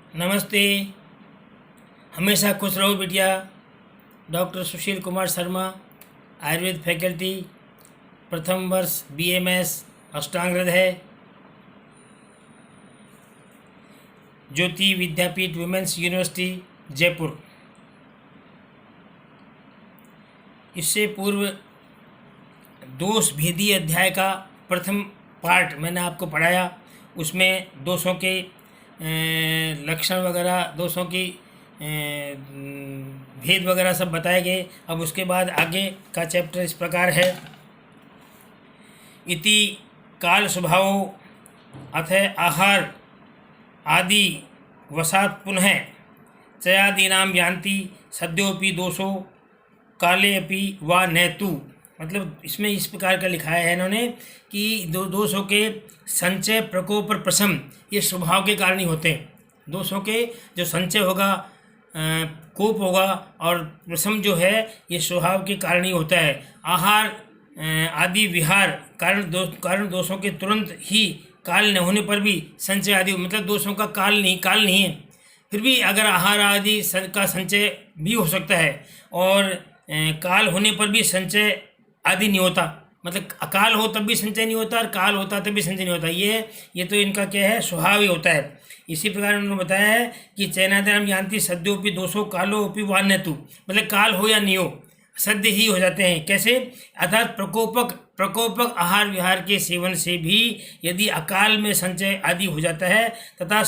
नमस्ते। हमेशा खुश रहो बिटिया। डॉक्टर सुशील कुमार शर्मा, आयुर्वेद फैकल्टी, प्रथम वर्ष BMS, अष्टांग हृदय, ज्योति विद्यापीठ वुमेंस यूनिवर्सिटी जयपुर। इससे पूर्व दोष भेदी अध्याय का प्रथम पार्ट मैंने आपको पढ़ाया। उसमें दोषों के लक्षण वगैरह, दोषों की भेद वगैरह सब बताए गए। अब उसके बाद आगे का चैप्टर इस प्रकार है। इति काल स्वभावो अथ आहार आदि वसात पुनः चयादीनाम यान्ति सद्योपि दोषो काले अपि वा नैतु। मतलब इसमें इस प्रकार का लिखा है इन्होंने कि दोषों के संचय, प्रकोप और प्रशम ये स्वभाव के कारण ही होते हैं। दोषों के जो संचय होगा, कोप होगा और प्रशम जो है ये स्वभाव के कारण ही होता है। आहार आदि विहार कारण दोषों के तुरंत ही काल न होने पर भी संचय आदि, मतलब दोषों का काल नहीं है, फिर भी अगर आहार आदि का संचय भी हो सकता है और काल होने पर भी संचय आदि नहीं होता। मतलब अकाल हो तब भी संचय नहीं होता और काल होता तब भी संचय नहीं होता। ये तो इनका क्या है, स्वभाव ही होता है। इसी प्रकार उन्होंने बताया है कि चैनादरम यान्ति सद्योपि दोषो कालोपि वान्यतु, मतलब काल हो या नहीं हो, सद्य ही हो जाते हैं। कैसे? अर्थात प्रकोपक आहार विहार के सेवन से भी यदि अकाल में संचय आदि हो जाता है तथा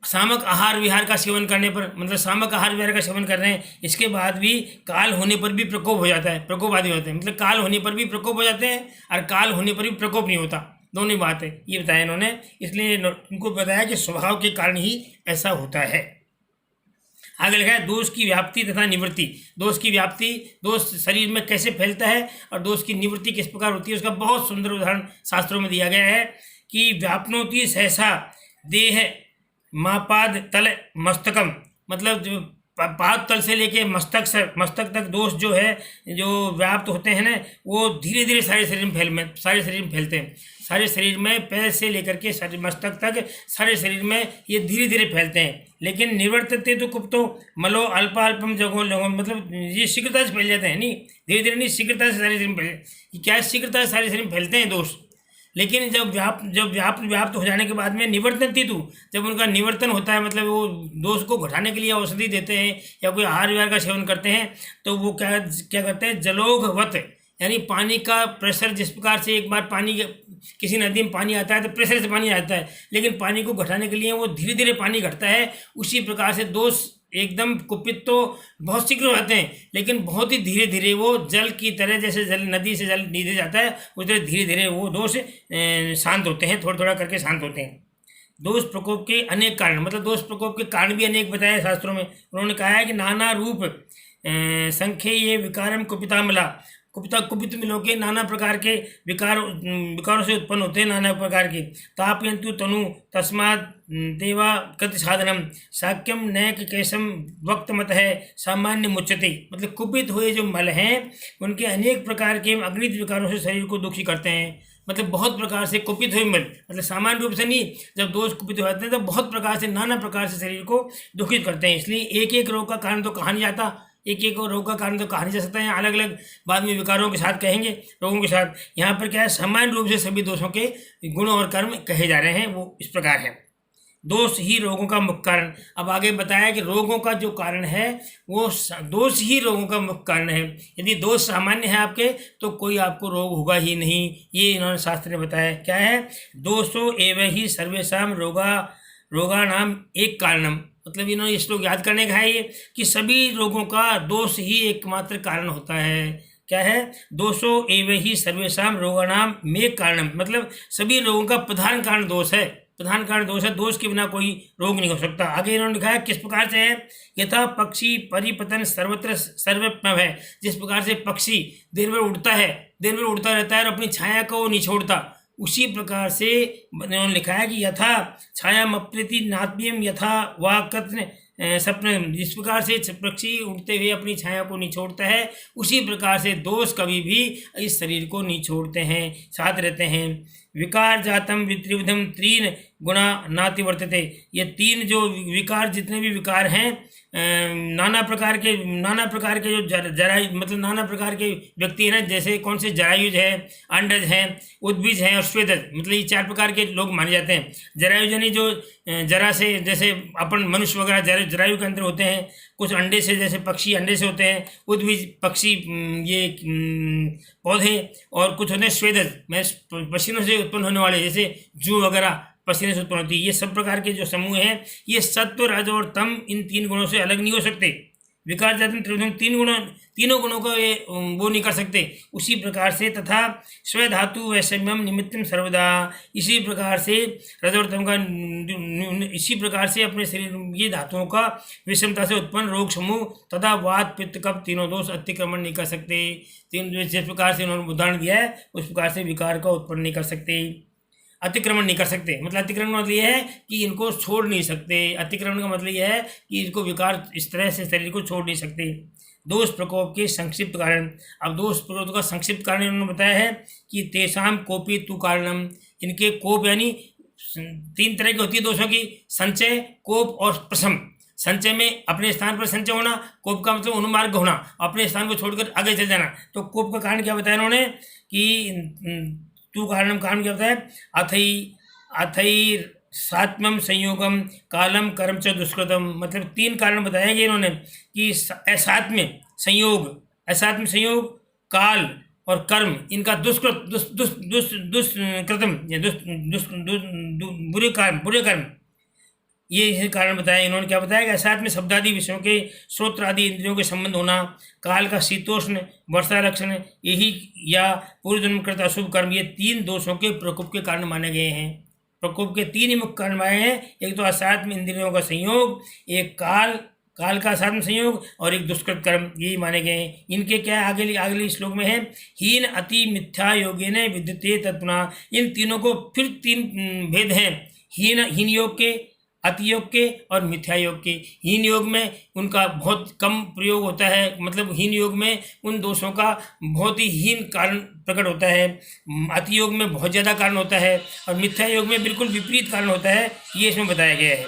सामक आहार विहार का सेवन करने पर, मतलब सामक आहार विहार का सेवन कर रहे हैं, इसके बाद भी काल होने पर भी प्रकोप हो जाता है, प्रकोप आदि होते हैं। मतलब काल होने पर भी प्रकोप हो जाते हैं और काल होने पर भी प्रकोप नहीं होता, दोनों ही बात है, ये बताया इन्होंने। इसलिए इनको बताया कि स्वभाव के कारण ही ऐसा होता है। आगे लिखा है दोष की व्याप्ति तथा निवृत्ति। दोष की व्याप्ति, दोष शरीर में कैसे फैलता है और दोष की निवृत्ति किस प्रकार होती है, उसका बहुत सुंदर उदाहरण शास्त्रों में दिया गया है कि व्यापनोति सहसा देह मापाद तल मस्तकम, मतलब जो पाद तल से लेके मस्तक तक दोष जो है, जो व्याप्त होते हैं ना, वो धीरे धीरे सारे शरीर में फैलते हैं। सारे शरीर में पैर से लेकर के मस्तक तक सारे शरीर में ये धीरे धीरे फैलते हैं। लेकिन निवर्तते तो कुप्तो मलो अल्पाल्पम जगो लोगों, मतलब ये शीघ्रता से फैल जाते हैं, नहीं धीरे धीरे नहीं, शीघ्रता से सारे शरीर में क्या शीघ्रता से सारे शरीर में फैलते हैं दोष। लेकिन जब व्याप्त हो जाने के बाद में निवर्तन तीतु, जब उनका निवर्तन होता है, मतलब वो दोष को घटाने के लिए औषधि देते हैं या कोई आहार विहार का सेवन करते हैं, तो वो क्या करते हैं, जलोघवत, यानी पानी का प्रेशर, जिस प्रकार से एक बार पानी किसी नदी में पानी आता है तो प्रेशर से पानी आता है, लेकिन पानी को घटाने के लिए वो धीरे धीरे पानी घटता है। उसी प्रकार से दोष एकदम कुपित तो बहुत शीघ्र हो जाते हैं, लेकिन बहुत ही धीरे धीरे वो जल की तरह, जैसे जल नदी से जल नीचे जाता है उस तरह धीरे धीरे वो दोष शांत होते हैं, थोड़ा थोड़ा करके शांत होते हैं। दोष प्रकोप के अनेक कारण, मतलब दोष प्रकोप के कारण भी अनेक बताए शास्त्रों में। उन्होंने कहा है कि नाना रूप संख्ये ये विकारम कुपितामला, कुपित मिलों के नाना प्रकार के विकारों से उत्पन्न होते हैं, नाना प्रकार के। तापयंतु तनु तस्मात् देवा कृत साधनम साक्यम नैक केशम वक्त मत है सामान्य मुच्यते, मतलब कुपित हुए जो मल हैं उनके अनेक प्रकार के अगणित विकारों से शरीर को दुखी करते हैं। मतलब बहुत प्रकार से कुपित हुए मल, मतलब सामान्य रूप से नहीं, जब दोष कुपित हो जाते हैं तो बहुत प्रकार से, नाना प्रकार से शरीर को दुखित करते हैं। इसलिए एक एक रोग का कारण तो कहा नहीं जाता, एक एक रोग का कारण तो कहा नहीं जा सकता है, अलग अलग बाद में विकारों के साथ कहेंगे, रोगों के साथ। यहाँ पर क्या है, सामान्य रूप से सभी दोषों के गुण और कर्म कहे जा रहे हैं, वो इस प्रकार है। दोष ही रोगों का मुख्य कारण। अब आगे बताया कि रोगों का जो कारण है वो दोष ही रोगों का मुख्य कारण है। यदि दोष सामान्य है आपके तो कोई आपको रोग होगा ही नहीं, ये इन्होंने शास्त्र ने बताया। क्या है, दोषो एव ही सर्वेषाम रोगा नाम एक कारणम, मतलब इन्होंने इस लोग याद करने का है ये कि सभी रोगों का दोष ही एकमात्र कारण होता है। क्या है, दोषो एव ही सर्वेषाम रोगाणाम में कारणम, मतलब सभी रोगों का प्रधान कारण दोष है, प्रधान कारण दोष है। दोष के बिना कोई रोग नहीं हो सकता। आगे इन्होंने लिखा है किस प्रकार से है, यथा पक्षी परिपतन सर्वत्र सर्वज्ञ है, जिस प्रकार से पक्षी देर भर उड़ता रहता है और अपनी छाया को नहीं छोड़ता, उसी प्रकार से उन्होंने लिखा है कि यथा छायामप्रीति नात्म्यम यथा वाक्यत्न स्वप्न, जिस प्रकार से पक्षी उड़ते हुए अपनी छाया को नहीं छोड़ता है, उसी प्रकार से दोष कभी भी इस शरीर को नहीं छोड़ते हैं, साथ रहते हैं। विकार जातम वित्रिवधम त्रीन गुणा नाति वर्तते। ये तीन जो विकार, जितने भी विकार हैं, नाना प्रकार के जो जरायु, मतलब नाना प्रकार के व्यक्ति हैं ना, जैसे कौन से जरायुज है, अंडज हैं, उद्बीज हैं और स्वेदज, मतलब ये 4 प्रकार के लोग माने जाते हैं। जरायुज यानी जो जरा से, जैसे अपन मनुष्य वगैरह जरायु के अंदर होते हैं, कुछ अंडे से, जैसे पक्षी अंडे से होते हैं, उद्बीज पक्षी, ये पौधे, और कुछ होते हैं स्वेदज, मैं पसीनों से उत्पन्न होने वाले, जैसे जू वगैरह पसीने से उत्पन्न होती है। ये सब प्रकार के जो समूह हैं, ये सत्व, रज और तम, इन 3 गुणों से अलग नहीं हो सकते। विकार जाति त्रिविधम, तीनों गुणों को ये वो नहीं कर सकते। उसी प्रकार से तथा स्वधातु वैषम्यम निमित्तम सर्वदा, इसी प्रकार से रज और तम का, इसी प्रकार से अपने शरीर की धातुओं का विषमता से उत्पन्न रोग समूह तथा वात पित्त कफ तीनों दोष अतिक्रमण नहीं कर सकते। जिस प्रकार से उन्होंने उदाहरण दिया है, उस प्रकार से विकार का उत्पन्न नहीं कर सकते, अतिक्रमण नहीं कर सकते। मतलब अतिक्रमण का मतलब यह है कि इनको छोड़ नहीं सकते। अतिक्रमण का मतलब यह है कि इनको विकार इस तरह से शरीर को छोड़ नहीं सकते। दोष प्रकोप के संक्षिप्त कारण। अब दोष प्रकोप का संक्षिप्त कारण उन्होंने बताया है कि तेषाम कोपी तु कारणम, इनके कोप यानी 3 तरह की होती है दोषों की, संचय, कोप और प्रशम। संचय में अपने स्थान पर संचय होना, कोप का मतलब अनुमार्ग होना, अपने स्थान को छोड़कर आगे चल जाना। तो कोप का कारण क्या बताया उन्होंने कि तू कारण क्या बताया, अथई सात्मम संयोगम कालम कर्म च दुष्कृतम, मतलब 3 कारण बताए गए इन्होंने कि असात्म्य संयोग, काल और कर्म, इनका दुष्कृतम, बुरे कर्म, ये कारण बताया इन्होंने। क्या बताया कि असात में शब्दादि विषयों के श्रोत्र आदि इंद्रियों के संबंध होना, काल का शीतोष्ण वर्षा लक्षण, यही या पूर्व जन्म कृत अशुभ कर्म, ये 3 दोषों के प्रकोप के कारण माने गए हैं। प्रकोप के 3 ही मुख्य कारण माने हैं, एक तो असात में इंद्रियों का संयोग, एक काल का असात में संयोग, और एक दुष्कृत कर्म, यही माने गए हैं। इनके क्या अगले श्लोक में है, हीन अति मिथ्या योगे ने विद्यते तत्पुनः। इन तीनों को फिर 3 भेद हैं, हीन योग के, अति योग के और मिथ्या योग के। हीन योग में उनका बहुत कम प्रयोग होता है, मतलब हीन योग में उन दोषों का बहुत ही हीन कारण प्रकट होता है, अति योग में बहुत ज़्यादा कारण होता है, और मिथ्या योग में बिल्कुल विपरीत कारण होता है। ये इसमें बताया गया है,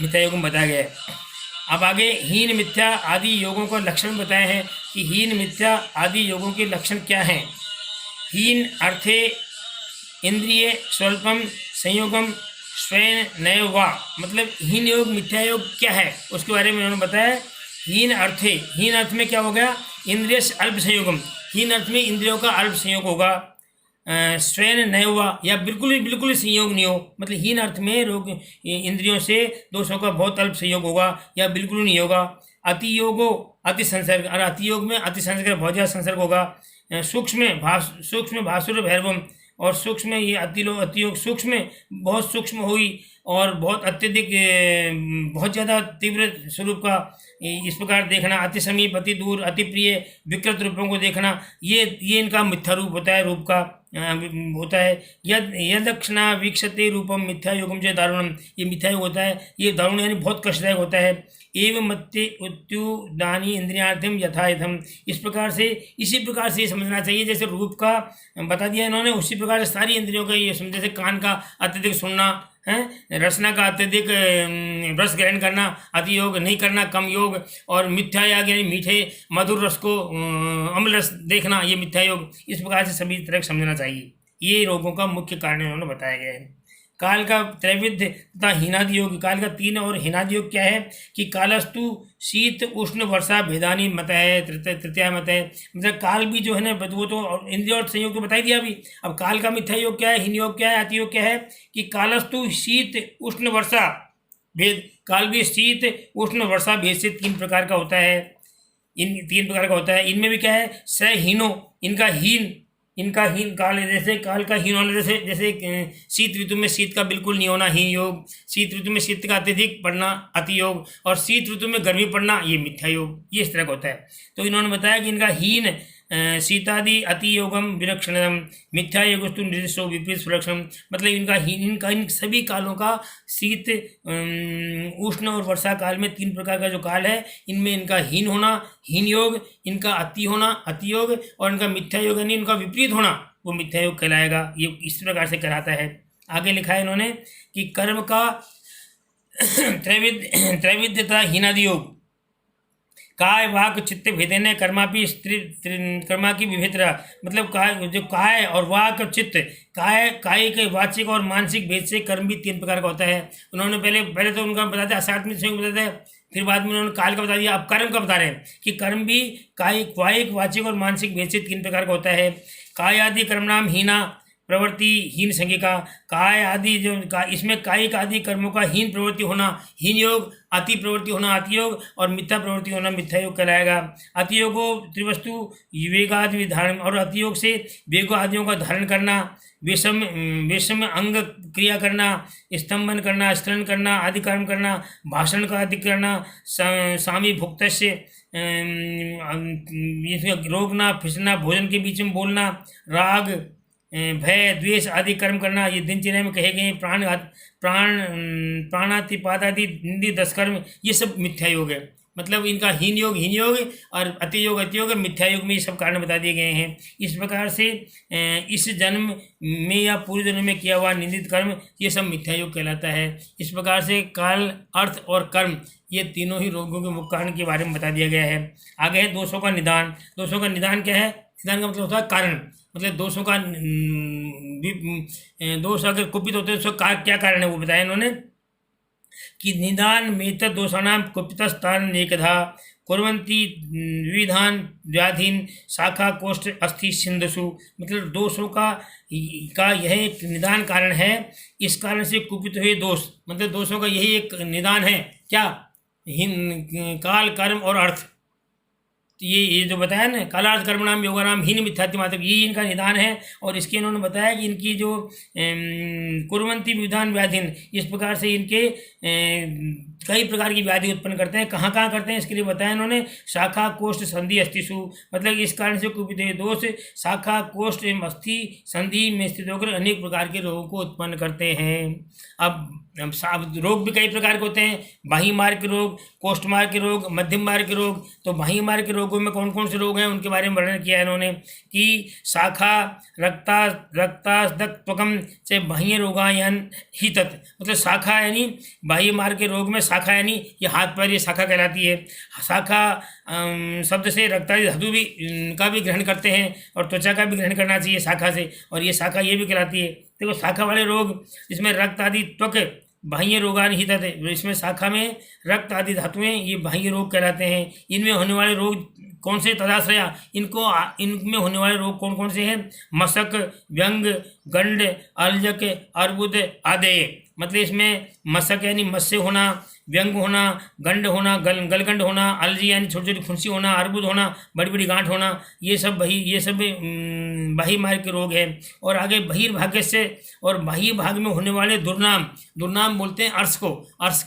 मिथ्या योग में बताया गया है। अब आगे हीन मिथ्या आदि योगों का लक्षण बताए हैं कि हीन मिथ्या आदि योगों के लक्षण क्या हैं। हीन अर्थे इंद्रिय स्वल्पम संयोगम स्वयं नैव वा, मतलब हीन योग मिथ्या योग क्या है उसके बारे में उन्होंने बताया। हीन अर्थ में क्या हो गया, इंद्रिय अल्प संयोगम, हीन अर्थ में इंद्रियों का अल्प संयोग होगा। स्वयं नैव वा, या बिल्कुल ही संयोग नहीं हो, मतलब हीन अर्थ में रोग इंद्रियों से दोषों का बहुत अल्प संयोग होगा या बिल्कुल नहीं होगा। अति योगो अति संसर्ग, और अति योग में अति संसर्ग बहुत ज़्यादा संसर्ग होगा। सूक्ष्म भासुर भैरवम, और सूक्ष्म ये अति योग सूक्ष्म बहुत सूक्ष्म हुई और बहुत अत्यधिक बहुत ज़्यादा तीव्र स्वरूप का इस प्रकार देखना। अति समीप, अति दूर, अति प्रिय, विकृत रूपों को देखना, ये इनका मिथ्या रूप होता है, रूप का होता है। यदक्षणा वीक्षते रूपम मिथ्या योगम से दारुणम, ये मिथ्या योग होता है, ये दारुण यानी बहुत कष्टदायक होता है। एवं मत्ते उद्युदानी इंद्रियार्थम यथायथम, इस प्रकार से इसी प्रकार से ये समझना चाहिए जैसे रूप का बता दिया इन्होंने, उसी प्रकार से सारी इंद्रियों का ये समझे, जैसे कान का अत्यधिक सुनना है, रसना का अत्यधिक रस ग्रहण करना अति योग, नहीं करना कम योग, और मिथ्या योग यानी मीठे मधुर रस को अम्ल रस देखना, ये मिथ्या योग। इस प्रकार से सभी तरह समझना चाहिए। ये रोगों का मुख्य कारण उन्होंने बताया गया है। काल का त्रैविध्य तथा हीनादि योग, काल का 3 और हीनादि योग क्या है कि कालस्तु शीत उष्ण वर्षा भेदानी मत है, तृतीय मत है, मतलब काल भी जो है ना वो तो इंद्रिय और संयोग तो बताई दिया अभी। अब काल का मिथ्या योग क्या है, हीन योग क्या है, अति योग क्या है कि कालस्तु शीत उष्ण वर्षा भेद, काल भी शीत उष्ण वर्षा भेद से 3 प्रकार का होता है, इन 3 प्रकार का होता है। इनमें भी क्या है, स हीनो, इनका हीन काल, जैसे काल का हीन होना, जैसे शीत ऋतु में शीत का बिल्कुल नहीं होना हीन योग, शीत ऋतु में शीत का अत्यधिक पड़ना अति योग, और शीत ऋतु में गर्मी पड़ना ये मिथ्या योग, ये इस तरह का होता है। तो इन्होंने बताया कि इनका हीन शीतादि अति योगम विलक्षणम मिथ्या योगस्तु निर्दिष्टो विपरीत सुलक्षणम, मतलब इनका इन सभी कालों का शीत उष्ण और वर्षा काल में 3 प्रकार का जो काल है, इनमें इनका हीन होना हीन योग, इनका अति होना अति योग, और इनका मिथ्या योग यानी इनका विपरीत होना वो मिथ्या योग कहलाएगा। ये इस प्रकार से कहलाता है। आगे लिखा है इन्होंने कि कर्म का त्रैविध्यता हीनादि योग, काय वाक चित्त भेदेन कर्मापि कर्मा की विभिन्न, मतलब काय, जो काय और वाक चित्त, कायिक वाचिक और मानसिक भेद से कर्म भी 3 प्रकार का होता है। उन्होंने पहले तो उनका बताते आध्यात्मिक संयोग बताते हैं, फिर बाद में उन्होंने काल का बता दिया, अब कर्म का बता रहे हैं कि कर्म भी कायिक वाचिक और मानसिक भेद से 3 प्रकार का होता है। काय आदि कर्म नाम हीना प्रवृत्ति हीन संज्ञा, काय आदि जो इसमें कायिक आदि कर्मों का हीन प्रवृत्ति होना हीन योग, अति प्रवृत्ति होना अति योग, और मिथ्या प्रवृत्ति होना मिथ्या योग कहलाएगा। अति योगो त्रिवस्तु विवेकादि धारण, और अति योग से वेगो आदियों का धारण करना, विषम अंग क्रिया करना, स्तंभन करना, स्तरण करना, आदि कर्म करना, भाषण का आदि करना, स्वामी भुक्त से रोकना, फिसना, भोजन के बीच में बोलना, राग भय द्वेष आदि कर्म करना, ये दिनचर्या में कहे गए प्राणातिपादादि निंदी 10 कर्म, ये सब मिथ्या योग है। मतलब इनका हीन योग और अति योग मिथ्या योग में ये सब कारण बता दिए गए हैं। इस प्रकार से इस जन्म में या पूर्व जन्म में किया हुआ निंदित कर्म ये सब मिथ्या योग कहलाता है। इस प्रकार से काल, अर्थ और कर्म ये तीनों ही रोगों के मुख्य कारण के बारे में बता दिया गया है। आगे है दोषों का निदान। दोषों का निदान क्या है? निदान का मतलब होता है कारण, मतलब दोषों का दोष अगर कुपित होते हैं तो क्या कारण है वो बताया इन्होंने कि निदान में दोषाणाम कुपितस्तान एकधा कुर्वन्ति विविधान व्याधीन शाखा कोष्ठ अस्थि सिंधुषु, मतलब दोषों का यह एक निदान कारण है। इस कारण से कुपित हुए दोष, मतलब दोषों का यही एक निदान है। क्या? काल, कर्म और अर्थ, ये जो बताया ना, कालार्थ कर्मणाम योगानाम हीन मिथ्यात्व मात्र, ये इनका निदान है। और इसके इन्होंने बताया कि इनकी जो कुर्वन्ति विधान व्याधीन, इस प्रकार से इनके कई प्रकार की व्याधि उत्पन्न करते हैं। कहाँ कहाँ करते हैं इसके लिए बताया इन्होंने, शाखा कोष्ठ संधि अस्थिषु, मतलब इस कारण से कुपित दोष शाखा कोष्ठ एवं अस्थि संधि में स्थित होकर अनेक प्रकार के रोगों को उत्पन्न करते हैं। अब रोग भी कई प्रकार के होते हैं, बाह्य मार्ग के रोग, कोष्ठ मार्ग के रोग, मध्यम मार्ग के रोग। तो बाह्य मार्ग के रोगों में कौन कौन से रोग हैं उनके बारे में वर्णन किया है इन्होंने कि शाखा रक्तास्दक्त्वकम से बाह्य रोगायन ही तत्, मतलब शाखा यानी बाह्य मार्ग के रोग में शाखा यानी ये हाथ पैर, ये शाखा कहलाती है। शाखा शब्द से रक्तादि धातु भी का भी ग्रहण करते हैं और त्वचा का भी ग्रहण करना चाहिए शाखा से, और ये शाखा ये भी कहलाती है। देखो शाखा वाले रोग जिसमें रक्त आदि त्वक बाह्य रोगान ही तत्, इसमें शाखा में रक्त आदि धातुएं ये बाह्य रोग कहलाते हैं। इनमें होने वाले रोग कौन से? तदाश्रया, इनमें होने वाले रोग कौन कौन से हैं? मशक, व्यंग, गंड, अल्जक, अर्बुद आदि। मतलब इसमें मशक यानी मत्स्य होना, व्यंग होना, गंड होना, गलगंड होना, अलजी यानी छोटी छोटी फुंसी होना, अर्बुद होना, बड़ी बड़ी गांठ होना, ये सब बाह्य मार्ग के रोग हैं। और आगे बहिर्भाग्य से और बाह्य भाग में होने वाले दुर्नाम बोलते हैं अर्श को, अर्श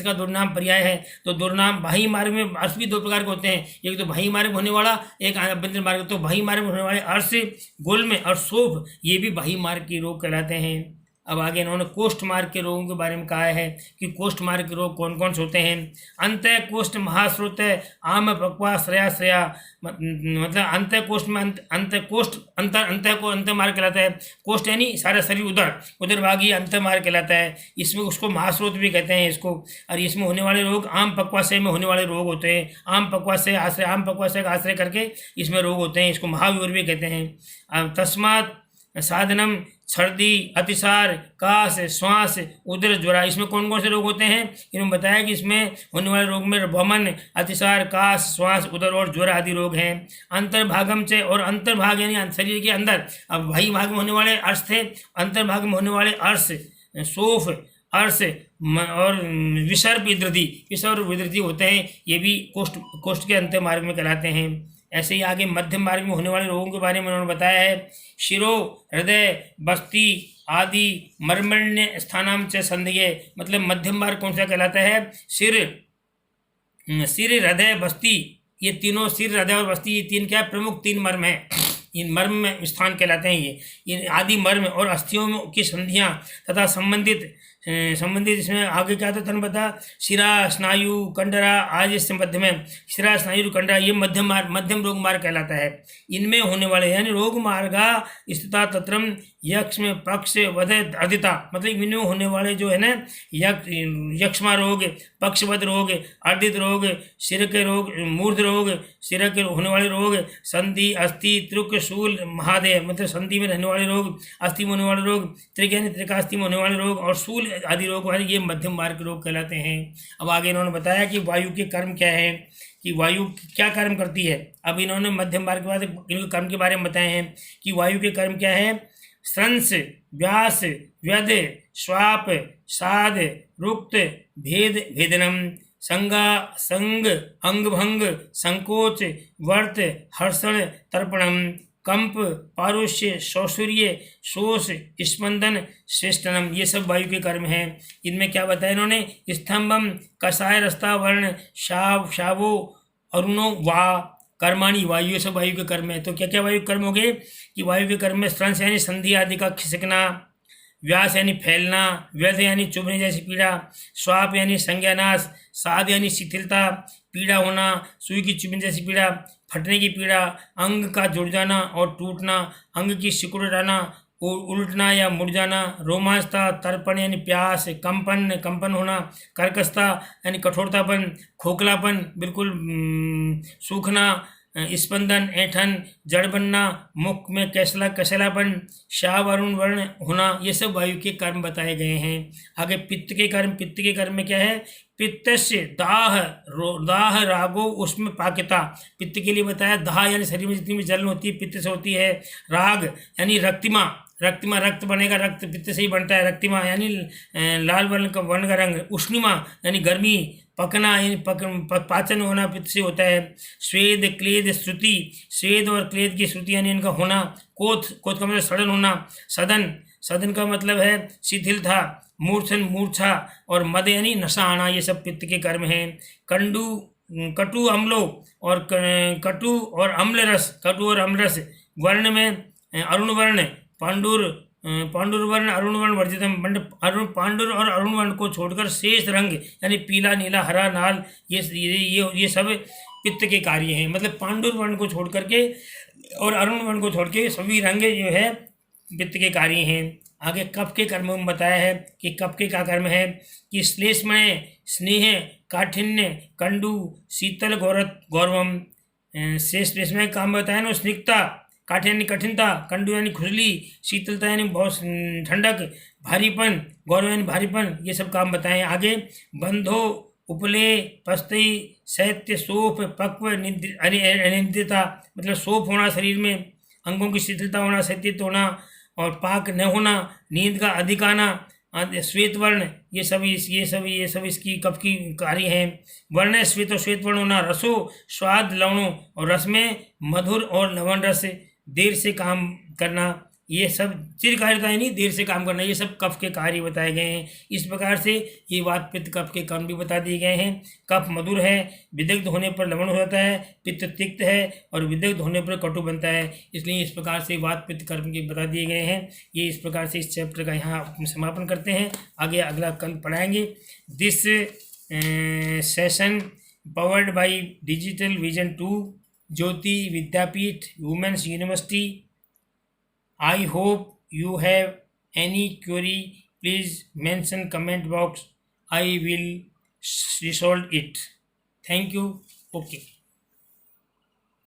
का दुर्नाम पर्याय है। तो दुर्नाम बाह्य मार्ग में अर्श भी 2 प्रकार के होते हैं, एक तो बाह्य मार्ग में होने वाला, एक आभ्यंतर मार्ग। तो बाह्य मार्ग में होने वाले अर्श, गुल्म और शोभ ये भी बाह्य मार्ग के रोग कहलाते हैं। अब आगे इन्होंने कोष्ठ मार्ग के रोगों के बारे में कहा है कि कोष्ठ मार्ग के रोग कौन कौन से होते हैं। अंत कोष्ठ महाश्रुत आम पक्वा श्रेया, मतलब अंत कोष्ठ में अंत को अंत मार्ग कहलाता है। कोष्ठ यानी सारा शरीर उधर भागी अंत मार्ग कहलाता है। इसमें उसको महाश्रुत भी कहते हैं इसको। और इसमें होने वाले रोग आम पक्वाशय में होने वाले रोग होते हैं। आम पक्वाशय का आश्रय करके इसमें रोग होते हैं, इसको महाविवर भी कहते हैं। तस्मात् साधनम सर्दी, अतिसार, काश, श्वास, उदर, ज्वरा, इसमें कौन कौन से रोग होते हैं इन्होंने बताया कि इसमें होने वाले रोग में वमन, अतिसार, काश, श्वास, उदर और ज्वर आदि रोग हैं। अंतर्भागम से, और अंतर्भाग यानी शरीर के अंदर, अब बाह्य भाग में होने वाले अर्श थे, अंतर्भाग में होने वाले अर्श, सोफ, अर्श और विसर्प, विद्रति होते हैं। ये भी कोष्ठ के अंत मार्ग में कहलाते हैं। ऐसे ही आगे मध्यम मार्ग में होने वाले रोगों के बारे में उन्होंने बताया है। शिरो, हृदय, बस्ती आदि मर्मण्य स्थानाम च संदेह, मतलब मध्यम मार्ग कौन सा कहलाता है? सिर, हृदय, बस्ती, ये तीनों, सिर, हृदय और बस्ती, ये 3 क्या प्रमुख 3 मर्म हैं। इन मर्म में स्थान कहलाते हैं ये आदि मर्म और अस्थियों की संधियां तथा संबंधित इसमें आगे क्या था तन बता, शिरा, स्नायु, कंडरा आज इससे मध्य में शिरा, स्नायु, कंडरा, ये मध्यम रोग मार्ग कहलाता है। इनमें होने वाले यानी रोग मार्गा स्थिता तत्रम यक्ष में पक्ष वध अर्धिता, मतलब इनमें होने वाले जो है ना यक्ष्मा रोग, पक्षवध रोग, अर्धित रोग, सिर के रोग, मूर्ध रोग, सिर के होने वाले रोग, संधि, अस्थि, त्रुक, शूल, महादेव मतलब संधि में रहने वाले रोग, अस्थि में होने वाले रोग, त्रिक यानी त्रिकास्थि में होने वाले रोग और शूल आदि रोग वाले ये मध्यम मार्ग के रोग कहलाते हैं। अब आगे इन्होंने बताया कि वायु के कर्म क्या है, कि वायु क्या कर्म करती है। अब इन्होंने मध्यम मार्ग के बाद इनके कर्म के बारे में बताए हैं कि वायु के कर्म क्या है। स्रंस, व्यास, व्यद, श्वाप, साध, रुक्त, भेद, भेदनम, संगा, संग, अंगभंग, संकोच, वर्त, हर्षण, तर्पणम, कंप, पारुष्य, सौसूर्य, शोष, स्पंदन, श्रेष्ठनम, ये सब वायु के कर्म हैं। इनमें क्या बताया इन्होंने। स्तंभम, कषाय, रस्ता, वर्ण, शाव, शावो, अरुणो, वा, कर्माणी, वायु, ये सब वायु के कर्म है। तो क्या क्या वायु कर्म हो गए कि वायु के कर्म में स्त्रंस यानी संधि आदि का खिसकना, व्यास यानी फैलना, व्यध यानी चुभने जैसी पीड़ा, स्वाप यानी संज्ञानाश, साध यानी शिथिलता, पीड़ा होना, सुई की चुभने जैसी पीड़ा, फटने की पीड़ा, अंग का जुड़ जाना और टूटना, अंग की सिकुड़ जाना, उल्टना या मुड़ जाना, रोमांचता, तर्पण यानी प्यास, कंपन होना, कर्कशता यानी कठोरतापन, खोखलापन बिल्कुल सूखना, स्पंदन, ऐंठन, जड़ बनना, मुख में कसलापन, शाव, अरुण वर्ण होना, ये सब वायु के कर्म बताए गए हैं। आगे पित्त के कर्म में क्या है। पित्तस्य दाह रागो उसमें पाकिता, पित्त के लिए बताया दाह यानी शरीर में जितनी भी जलन होती है पित्त से होती है। राग यानी रक्तिमा, रक्त बनेगा, रक्त पित्त से ही बनता है। रक्तिमा यानी लाल वर्ण का रंग। उष्णिमा यानी गर्मी। पकना यानी पाचन होना पित्त से होता है। स्वेद, क्लेद, श्रुति, स्वेद और क्लेद की श्रुति यानी इनका होना। कोथ का मतलब सड़न होना। सदन का मतलब है शिथिलता, मूर्छन, मूर्छा और मद यानी नशा आना, ये सब पित्त के कर्म हैं। कटु अम्लो और कटु और अम्ल रस। वर्ण में अरुण वर्ण, पांडुर वर्ण, अरुण वर्ण वर्जितम, पांडुर और अरुण वर्ण को छोड़कर शेष रंग यानी पीला, नीला, हरा, नाल, ये सब पित्त के कार्य हैं। मतलब पांडुर वर्ण को छोड़ करके और अरुण वर्ण को छोड़ के सभी रंग जो है पित्त के कार्य हैं। आगे कफ के कर्म में बताया है कि कफ के क्या कर्म है कि श्लेष्मय, स्नेह, काठिन्य, कंडू, शीतल, गौरवम। शेष में काम बताया ना। स्निग्धता, काठिन्य यानी कठिनता, कंडू यानी खुजली, शीतलता यानी बहुत ठंडक, भारीपन, गौरव यानी भारीपन, ये सब काम बताएं। आगे बंधो, उपले, पस्तई, शैत्य, सोफ, पक्व, अनिद्रता मतलब सोफ होना शरीर में, अंगों की शिथिलता होना, शैत्यित होना और पाक न होना, नींद का अधिक आना, श्वेत वर्ण, ये सब इसकी कफ की कार्य हैं। वर्ण श्वेत और श्वेत वर्ण होना। रसो, स्वाद, लवणों और रस में मधुर और लवण रस, देर से काम करना, ये सब चिरकारिता यानी देर से काम करना, ये सब कफ के कार्य बताए गए हैं। इस प्रकार से ये वात पित्त कफ के कर्म भी बता दिए गए हैं। कफ मधुर है, विदग्ध होने पर लवण हो जाता है, पित्त तिक्त है और विदग्ध होने पर कटु बनता है। इसलिए इस प्रकार से वात पित्त कर्म के बता दिए गए हैं। ये इस प्रकार से इस चैप्टर का यहाँ समापन करते हैं। आगे अगला कंद पढ़ाएंगे। This session powered by digital vision 2 Jyoti Vidyapeeth women's university. I hope you have any query. Please mention comment box. I will resolve it. Thank you. Okay.